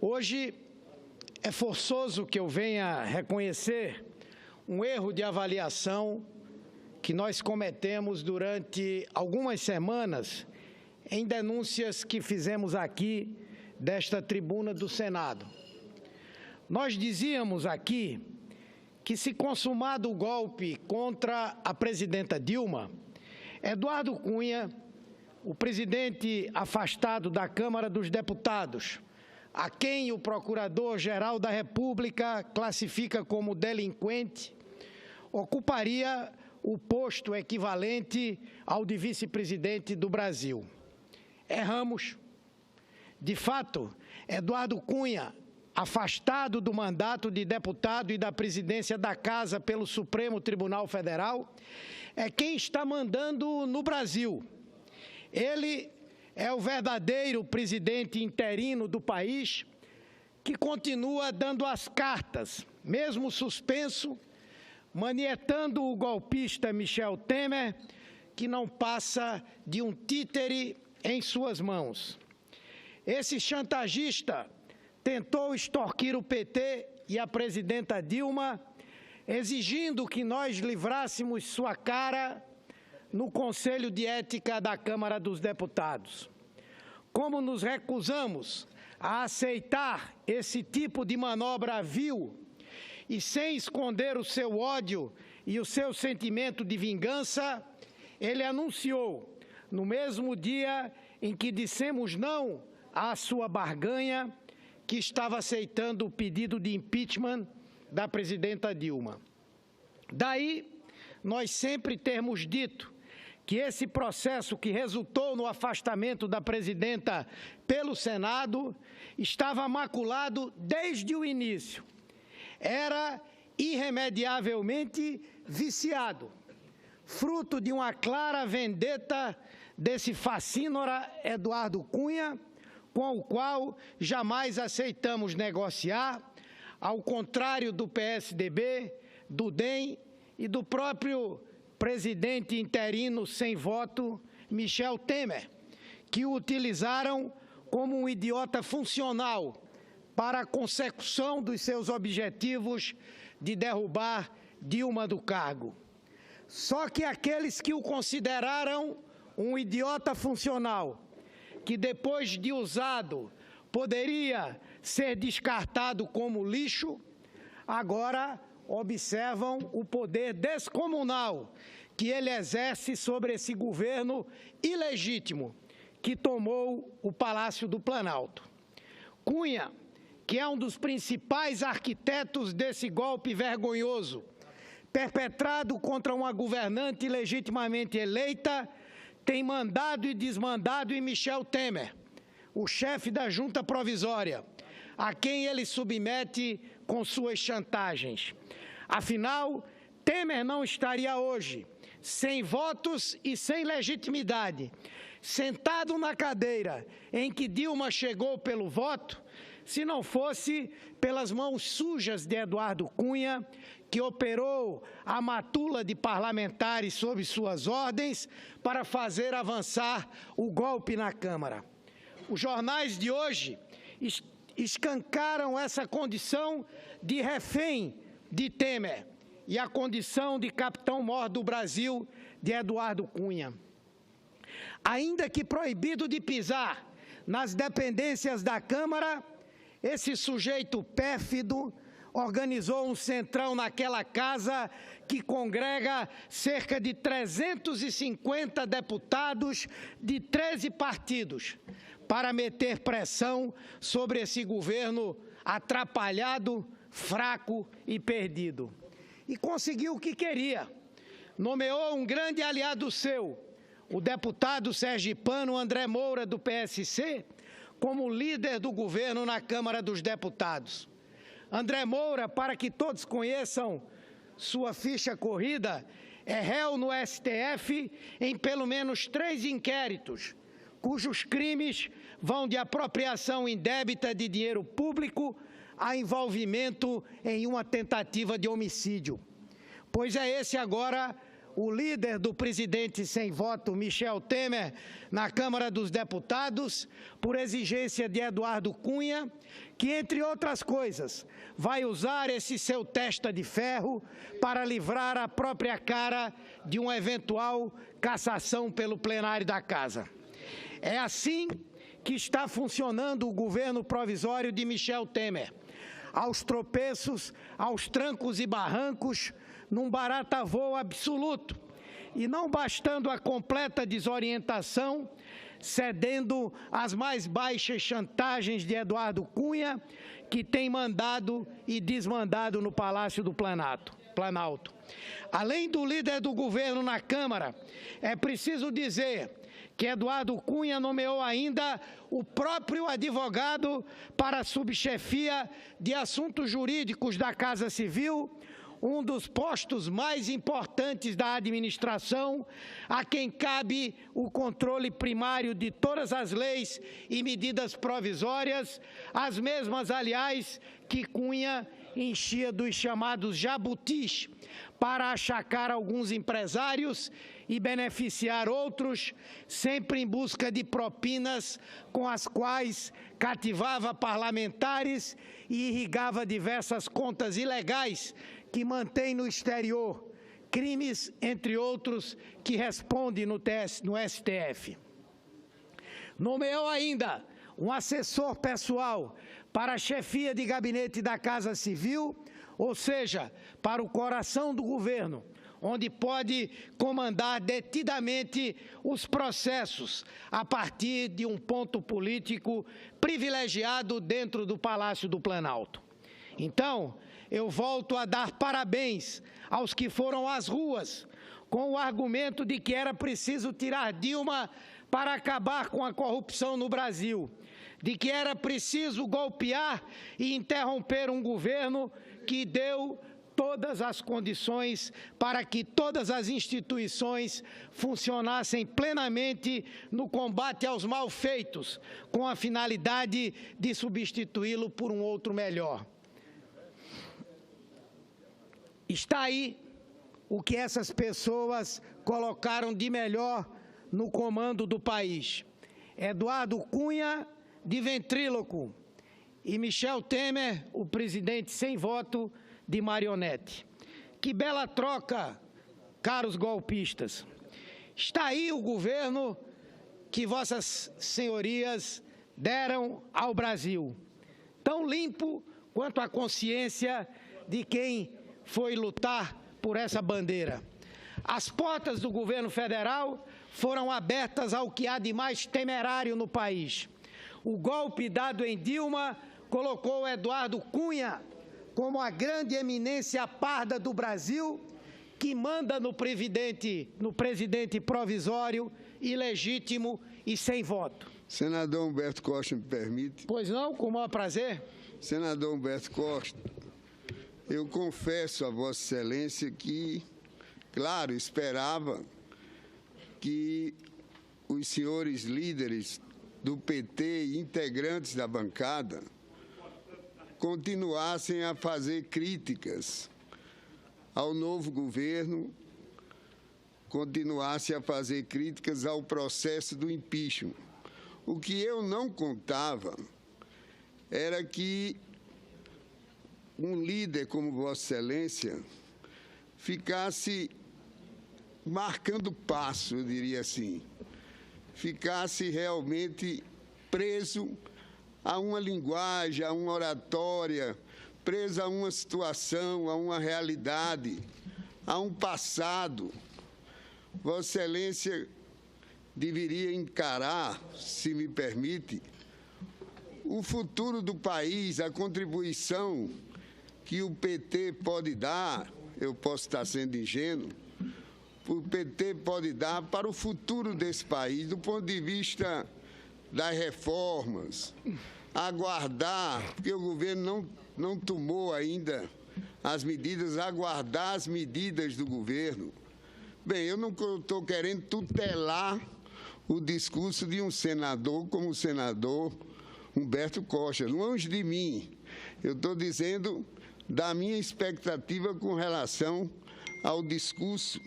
Hoje é forçoso que eu venha reconhecer um erro de avaliação que nós cometemos durante algumas semanas em denúncias que fizemos aqui desta tribuna do Senado. Nós dizíamos aqui que, se consumado o golpe contra a presidenta Dilma, Eduardo Cunha, o presidente afastado da Câmara dos Deputados, a quem o Procurador-Geral da República classifica como delinquente, ocuparia o posto equivalente ao de vice-presidente do Brasil. Erramos. De fato, Eduardo Cunha, afastado do mandato de deputado e da presidência da Casa pelo Supremo Tribunal Federal, é quem está mandando no Brasil. Ele é o verdadeiro presidente interino do país, que continua dando as cartas, mesmo suspenso, manietando o golpista Michel Temer, que não passa de um títere em suas mãos. Esse chantagista tentou extorquir o PT e a presidenta Dilma, exigindo que nós livrássemos sua cara no Conselho de Ética da Câmara dos Deputados. Como nos recusamos a aceitar esse tipo de manobra vil e sem esconder o seu ódio e o seu sentimento de vingança, ele anunciou, no mesmo dia em que dissemos não à sua barganha, que estava aceitando o pedido de impeachment da presidenta Dilma. Daí, nós sempre temos dito que esse processo que resultou no afastamento da presidenta pelo Senado estava maculado desde o início. Era irremediavelmente viciado, fruto de uma clara vendetta desse facínora Eduardo Cunha, com o qual jamais aceitamos negociar, ao contrário do PSDB, do DEM e do próprio presidente interino sem voto, Michel Temer, que o utilizaram como um idiota funcional para a consecução dos seus objetivos de derrubar Dilma do cargo. Só que aqueles que o consideraram um idiota funcional, que depois de usado poderia ser descartado como lixo, agora observam o poder descomunal que ele exerce sobre esse governo ilegítimo que tomou o Palácio do Planalto. Cunha, que é um dos principais arquitetos desse golpe vergonhoso, perpetrado contra uma governante legitimamente eleita, tem mandado e desmandado em Michel Temer, o chefe da junta provisória, a quem ele submete com suas chantagens. Afinal, Temer não estaria hoje, sem votos e sem legitimidade, sentado na cadeira em que Dilma chegou pelo voto, se não fosse pelas mãos sujas de Eduardo Cunha, que operou a matula de parlamentares sob suas ordens para fazer avançar o golpe na Câmara. Os jornais de hoje escancaram essa condição de refém de Temer e a condição de capitão-mor do Brasil de Eduardo Cunha. Ainda que proibido de pisar nas dependências da Câmara, esse sujeito pérfido organizou um centrão naquela casa que congrega cerca de 350 deputados de 13 partidos para meter pressão sobre esse governo atrapalhado, fraco e perdido. E conseguiu o que queria. Nomeou um grande aliado seu, o deputado sergipano André Moura, do PSC, como líder do governo na Câmara dos Deputados. André Moura, para que todos conheçam sua ficha corrida, é réu no STF em pelo menos 3 inquéritos, cujos crimes vão de apropriação indébita de dinheiro público a envolvimento em uma tentativa de homicídio. Pois é esse agora o líder do presidente sem voto, Michel Temer, na Câmara dos Deputados, por exigência de Eduardo Cunha, que, entre outras coisas, vai usar esse seu testa de ferro para livrar a própria cara de uma eventual cassação pelo plenário da Casa. É assim que está funcionando o governo provisório de Michel Temer, aos tropeços, aos trancos e barrancos, num barata-voo absoluto, e não bastando a completa desorientação, cedendo às mais baixas chantagens de Eduardo Cunha, que tem mandado e desmandado no Palácio do Planalto. Além do líder do governo na Câmara, é preciso dizer que Eduardo Cunha nomeou ainda o próprio advogado para a subchefia de assuntos jurídicos da Casa Civil, um dos postos mais importantes da administração, a quem cabe o controle primário de todas as leis e medidas provisórias, as mesmas, aliás, que Cunha enchia dos chamados jabutis, para achacar alguns empresários e beneficiar outros, sempre em busca de propinas com as quais cativava parlamentares e irrigava diversas contas ilegais que mantém no exterior, crimes, entre outros, que responde no STF. Nomeou ainda um assessor pessoal para a chefia de gabinete da Casa Civil, ou seja, para o coração do governo, onde pode comandar detidamente os processos a partir de um ponto político privilegiado dentro do Palácio do Planalto. Então, eu volto a dar parabéns aos que foram às ruas com o argumento de que era preciso tirar Dilma para acabar com a corrupção no Brasil, de que era preciso golpear e interromper um governo que deu todas as condições para que todas as instituições funcionassem plenamente no combate aos malfeitos, com a finalidade de substituí-lo por um outro melhor. Está aí o que essas pessoas colocaram de melhor no comando do país. Eduardo Cunha, de ventríloco, e Michel Temer, o presidente sem voto, de marionete. Que bela troca, caros golpistas. Está aí o governo que vossas senhorias deram ao Brasil, tão limpo quanto a consciência de quem foi lutar por essa bandeira. As portas do governo federal foram abertas ao que há de mais temerário no país. O golpe dado em Dilma colocou Eduardo Cunha como a grande eminência parda do Brasil, que manda no presidente provisório, ilegítimo e sem voto. Senador Humberto Costa, me permite? Pois não, com o maior prazer. Senador Humberto Costa, eu confesso a Vossa Excelência que, claro, esperava que os senhores líderes do PT e integrantes da bancada continuassem a fazer críticas ao novo governo, continuassem a fazer críticas ao processo do impeachment. O que eu não contava era que um líder como Vossa Excelência ficasse marcando passo, eu diria assim, ficasse realmente preso a uma linguagem, a uma oratória, preso a uma situação, a uma realidade, a um passado. Vossa Excelência deveria encarar, se me permite, o futuro do país, a contribuição que o PT pode dar, eu posso estar sendo ingênuo, o PT pode dar para o futuro desse país, do ponto de vista das reformas, aguardar, porque o governo não tomou ainda as medidas, aguardar as medidas do governo. Bem, eu não estou querendo tutelar o discurso de um senador como o senador Humberto Costa, longe de mim. Eu estou dizendo da minha expectativa com relação ao discurso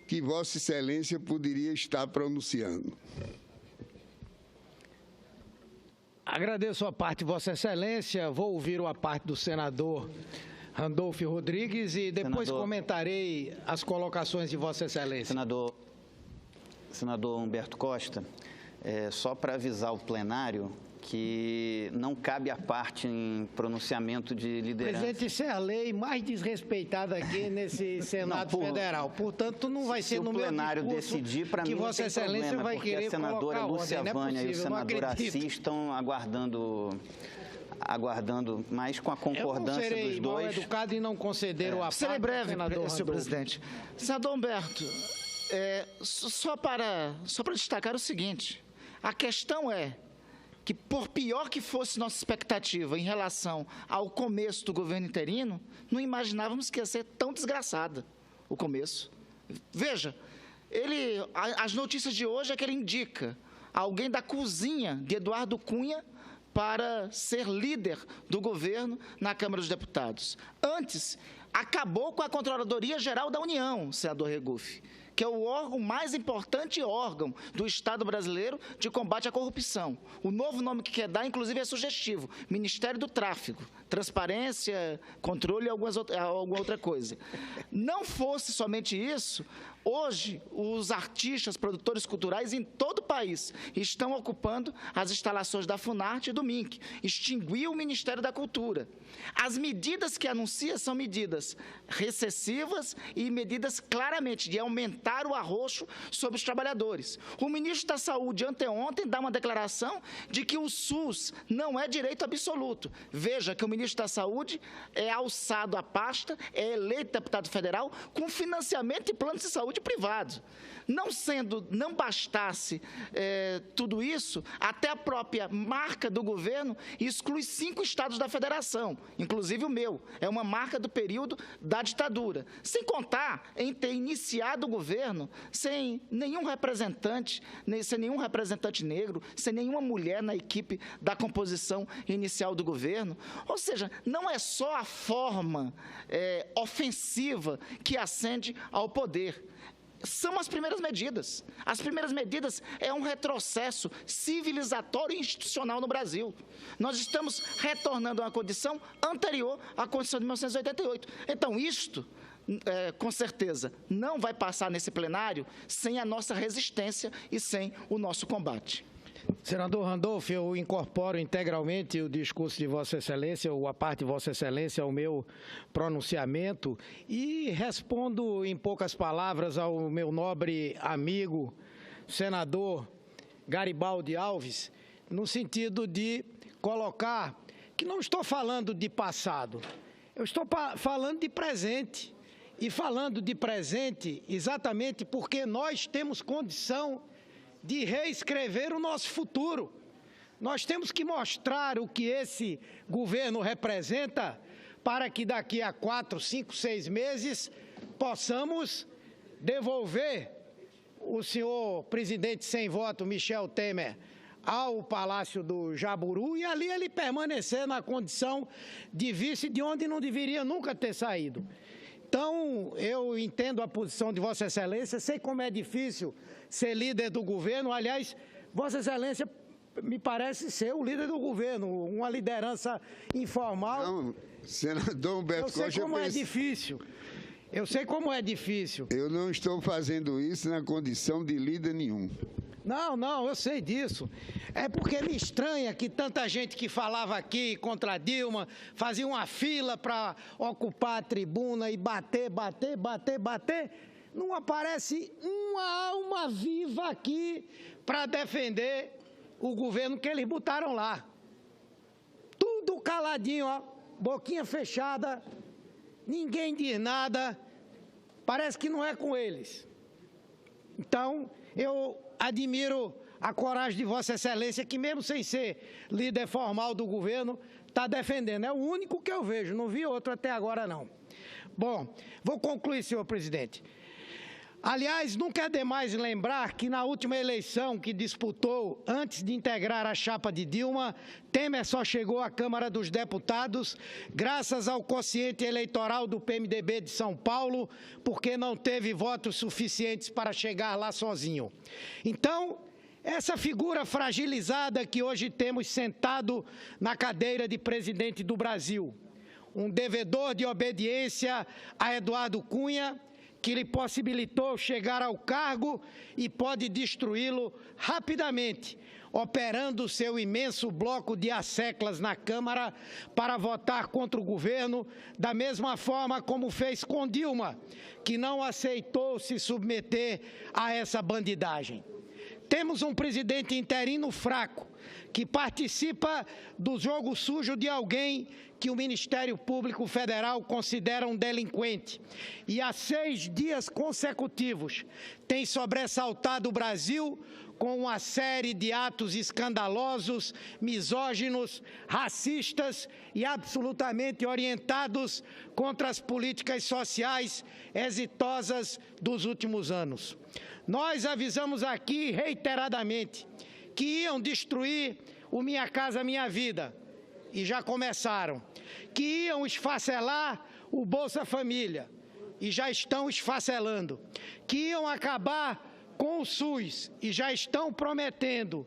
que Vossa Excelência poderia estar pronunciando. Agradeço a parte de Vossa Excelência, vou ouvir a parte do senador Randolfo Rodrigues e depois comentarei as colocações de Vossa Excelência. Senador Humberto Costa, só para avisar o plenário que não cabe a parte em pronunciamento de liderança. Presidente, isso é a lei mais desrespeitada aqui nesse Senado Federal. Portanto, não vai ser no meu discurso plenário decidir, para mim, Vossa Excelência vai querer colocar ordem. Porque a senadora Lúcia Vânia e o senador Assis estão aguardando, mas com a concordância dos dois. Eu não serei mal educado e não conceder o apoio. Serei breve, senhor presidente. Senador Humberto, só para destacar o seguinte, a questão é que, por pior que fosse nossa expectativa em relação ao começo do governo interino, não imaginávamos que ia ser tão desgraçada o começo. Veja, as notícias de hoje é que ele indica alguém da cozinha de Eduardo Cunha para ser líder do governo na Câmara dos Deputados. Antes, acabou com a Controladoria Geral da União, senador Regufe, que é o órgão mais importante órgão do Estado brasileiro de combate à corrupção. O novo nome que quer dar, inclusive, é sugestivo: Ministério do Tráfico, Transparência, Controle e alguma outra coisa. Não fosse somente isso, hoje os artistas, produtores culturais em todo o país estão ocupando as instalações da Funarte e do MINC. Extinguiu o Ministério da Cultura. As medidas que anuncia são medidas recessivas e medidas claramente de aumentar o arroxo sobre os trabalhadores. O ministro da Saúde, anteontem, dá uma declaração de que o SUS não é direito absoluto. Veja que o ministro da Saúde é alçado à pasta, é eleito deputado federal com financiamento de planos de saúde privados. Não bastasse tudo isso, até a própria marca do governo exclui 5 estados da federação, inclusive o meu. É uma marca do período da ditadura. Sem contar em ter iniciado o governo sem nenhum representante negro, sem nenhuma mulher na equipe da composição inicial do governo. Ou seja, não é só a forma ofensiva que ascende ao poder. São as primeiras medidas. As primeiras medidas é um retrocesso civilizatório e institucional no Brasil. Nós estamos retornando a uma condição anterior à condição de 1988. Então, isto, com certeza, não vai passar nesse plenário sem a nossa resistência e sem o nosso combate. Senador Randolfo, eu incorporo integralmente o discurso de Vossa Excelência, ou a parte de Vossa Excelência, ao meu pronunciamento e respondo em poucas palavras ao meu nobre amigo, senador Garibaldi Alves, no sentido de colocar que não estou falando de passado, eu estou falando de presente. E falando de presente exatamente porque nós temos condição de reescrever o nosso futuro. Nós temos que mostrar o que esse governo representa para que daqui a 4, 5, 6 meses possamos devolver o senhor presidente sem voto, Michel Temer, ao Palácio do Jaburu e ali ele permanecer na condição de vice de onde não deveria nunca ter saído. Então, eu entendo a posição de Vossa Excelência, sei como é difícil ser líder do governo. Aliás, Vossa Excelência me parece ser o líder do governo, uma liderança informal. Não, senador Humberto Costa, eu sei como é difícil. Eu sei como é difícil. Eu não estou fazendo isso na condição de líder nenhum. Não, eu sei disso. É porque me estranha que tanta gente que falava aqui contra Dilma fazia uma fila para ocupar a tribuna e bater. Não aparece uma alma viva aqui para defender o governo que eles botaram lá. Tudo caladinho, ó, boquinha fechada, ninguém diz nada, parece que não é com eles. Então, eu admiro a coragem de Vossa Excelência, que mesmo sem ser líder formal do governo, está defendendo. É o único que eu vejo, não vi outro até agora, não. Bom, vou concluir, senhor presidente. Aliás, nunca é demais lembrar que na última eleição que disputou antes de integrar a chapa de Dilma, Temer só chegou à Câmara dos Deputados graças ao quociente eleitoral do PMDB de São Paulo, porque não teve votos suficientes para chegar lá sozinho. Então, essa figura fragilizada que hoje temos sentado na cadeira de presidente do Brasil, um devedor de obediência a Eduardo Cunha, que lhe possibilitou chegar ao cargo e pode destruí-lo rapidamente, operando seu imenso bloco de asseclas na Câmara para votar contra o governo, da mesma forma como fez com Dilma, que não aceitou se submeter a essa bandidagem. Temos um presidente interino fraco, que participa do jogo sujo de alguém que o Ministério Público Federal considera um delinquente. E há 6 dias consecutivos tem sobressaltado o Brasil com uma série de atos escandalosos, misóginos, racistas e absolutamente orientados contra as políticas sociais exitosas dos últimos anos. Nós avisamos aqui reiteradamente que iam destruir o Minha Casa Minha Vida, e já começaram, que iam esfacelar o Bolsa Família, e já estão esfacelando, que iam acabar com o SUS, e já estão prometendo,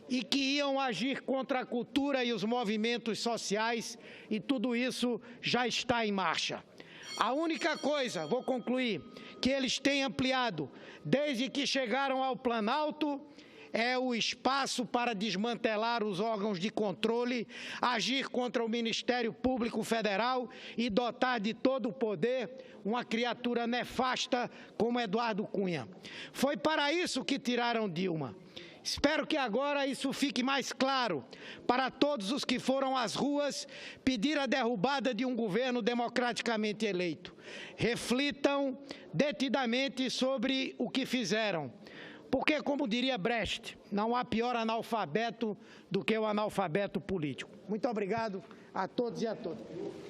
e que iam agir contra a cultura e os movimentos sociais, e tudo isso já está em marcha. A única coisa, vou concluir, que eles têm ampliado desde que chegaram ao Planalto é o espaço para desmantelar os órgãos de controle, agir contra o Ministério Público Federal e dotar de todo o poder uma criatura nefasta como Eduardo Cunha. Foi para isso que tiraram Dilma. Espero que agora isso fique mais claro para todos os que foram às ruas pedir a derrubada de um governo democraticamente eleito. Reflitam detidamente sobre o que fizeram. Porque, como diria Brecht, não há pior analfabeto do que o analfabeto político. Muito obrigado a todos e a todas.